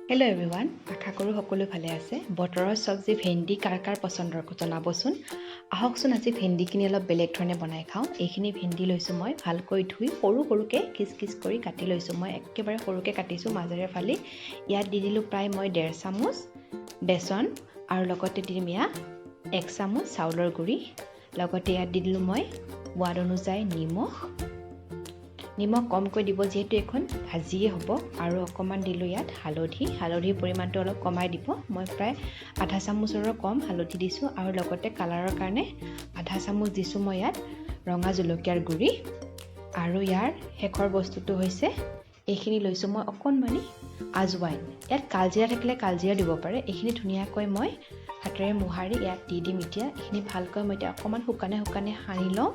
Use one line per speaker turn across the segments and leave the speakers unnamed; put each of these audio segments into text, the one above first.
Hello everyone, আশা কৰো সকলো ভালে আছে। বতৰৰ চব্জি ভেন্দি কাৰ পছন্দৰ জনাবচোন। আহকচোন আজি ভেন্দিখিনি অলপ বেলেগ ধৰণে বনাই খাওঁ। এইখিনি ভেন্দি লৈছো মই ভালকৈ ধুই সৰুকে কিছ কৰি কাটি লৈছো। মই একেবাৰে সৰুকে কাটিছো মাজেৰে ফালি। ইয়াত দি দিলো প্ৰায় মই 1.5 চামুচ বেসন আৰু লগতে দিম ইয়া 1 চামুচ চাউলৰ গুড়ি। লগতে ইয়াত দি দিলো মই সোৱাদ অনুযায়ী নিমখ কমকৈ দিব যেহেতু এখন ভাজিয়ে হ'ব আৰু অকমান দিলো ইয়াত হালধিৰ পৰিমাণটো অলপ কমাই দিব। মই প্ৰায় আধা চামুচৰো কম হালধি দিছো আৰু লগতে কালাৰৰ কাৰণে আধা চামুচ দিছো মই ইয়াত ৰঙা জলকীয়াৰ গুড়ি আৰু ইয়াৰ শেষৰ বস্তুটো হৈছে এইখিনি লৈছো মই অকণমানি আজৱাইন। ইয়াত কালজিৰা থাকিলে কালজিৰা দিব পাৰে। এইখিনি ধুনীয়াকৈ মই হাতেৰে মোহাৰি ইয়াত দি দিম। এতিয়া এইখিনি ভালকৈ মই এতিয়া অকমান শুকানে সানি লওঁ।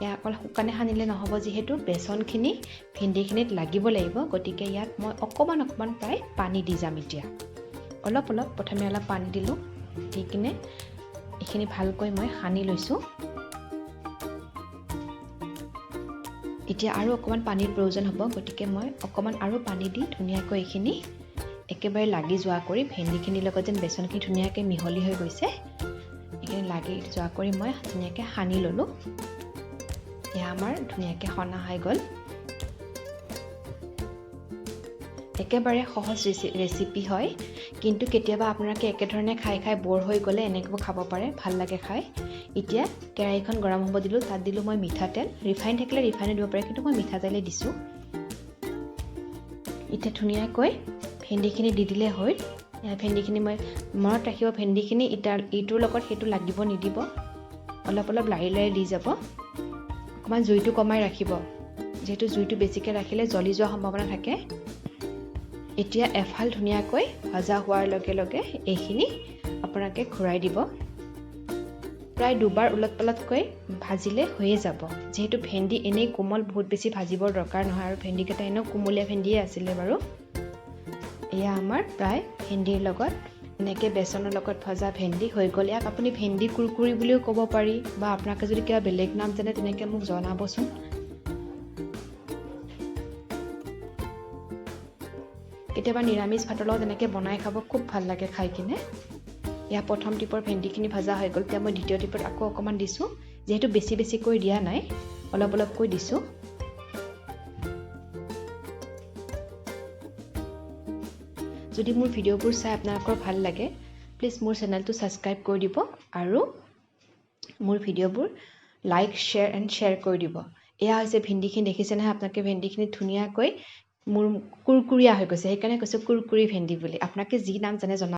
ইয়াক অকল শুকানে সানিলে নহ'ব যিহেতু বেসনখিনি ভেন্দিখিনিত লাগিব গতিকে ইয়াত মই অকমান প্ৰায় পানী দি যাম। এতিয়া অলপ প্ৰথমে অলপ পানী দিলোঁ দি কিনে এইখিনি ভালকৈ মই সানি লৈছোঁ। এতিয়া আৰু অকমান পানীৰ প্ৰয়োজন হ'ব গতিকে মই অকমান আৰু পানী দি ধুনীয়াকৈ এইখিনি একেবাৰে লাগি যোৱা কৰি ভেন্দিখিনিৰ লগত যেন বেসনখিনি ধুনীয়াকৈ মিহলি হৈ গৈছে এইখিনি লাগি যোৱা কৰি মই ধুনীয়াকৈ সানি ল'লোঁ। এয়া আমাৰ ধুনীয়াকৈ সনা হৈ গ'ল। একেবাৰে সহজ ৰেচিপি হয় কিন্তু কেতিয়াবা আপোনালোকে একেধৰণে খাই বৰ হৈ গ'লে এনেকৈ খাব পাৰে, ভাল লাগে খাই। এতিয়া কেৰাহীখন গৰম হ'ব দিলোঁ। তাত দিলোঁ মই মিঠাতেল। ৰিফাইন থাকিলে ৰিফাইনো দিব পাৰে কিন্তু মই মিঠাতেলে দিছোঁ। এতিয়া ধুনীয়াকৈ ভেন্দিখিনি দি দিলে হয়। ভেন্দিখিনি মই মনত ৰাখিব ভেন্দিখিনি ইটোৰ লগত সেইটো লাগিব নিদিব। অলপ লাৰি দি যাব। অকমান জুইটো কমাই ৰাখিব যেহেতু জুইটো বেছিকৈ ৰাখিলে জ্বলি যোৱাৰ সম্ভাৱনা থাকে। এতিয়া এফাল ধুনীয়াকৈ ভাজা হোৱাৰ লগে এইখিনি আপোনালোকে ঘূৰাই দিব। প্ৰায় দুবাৰ উলট-পালটকৈ ভাজিলে হৈয়ে যাব। যেহেতু ভেন্দি এনেই কোমল বহুত বেছি ভাজিবৰ দৰকাৰ নহয় আৰু ভেন্দিকেইটা এনেও কোমলীয়া ভেন্দিয়ে আছিলে বাৰু। এয়া আমাৰ প্ৰায় ভেন্দিৰ লগত এনেকৈ বেসনৰ লগত ভজা ভেন্দি হৈ গ'ল। ইয়াক আপুনি ভেন্দি কুৰকুৰি বুলিও ক'ব পাৰি বা আপোনালোকে যদি কিবা বেলেগ নাম জানে তেনেকৈ মোক জনাবচোন। কেতিয়াবা নিৰামিষ ভাতৰ লগত এনেকৈ বনাই খাব খুব ভাল লাগে খাই কিনে। ইয়াৰ প্ৰথম টিপৰ ভেন্দিখিনি ভাজা হৈ গ'ল। এতিয়া মই দ্বিতীয় টিপত আকৌ অকণমান দিছোঁ যিহেতু বেছিকৈ দিয়া নাই অলপকৈ দিছোঁ। যদি মোৰ ভিডিঅ'বোৰ চাই আপোনালোকৰ ভাল লাগে প্লিজ মোৰ চেনেলটো ছাবস্ক্ৰাইব কৰি দিব আৰু মোৰ ভিডিঅ'বোৰ লাইক শ্বেয়াৰ কৰি দিব। এয়া হৈছে ভেন্দিখিনি দেখিছে নহয় আপোনালোকে ভেন্দিখিনি ধুনীয়াকৈ মোৰ কুৰকুৰীয়া হৈ গৈছে সেইকাৰণে কৈছোঁ কুৰকুৰি ভেন্দি বুলি। আপোনালোকে যি নাম জানে জনাব।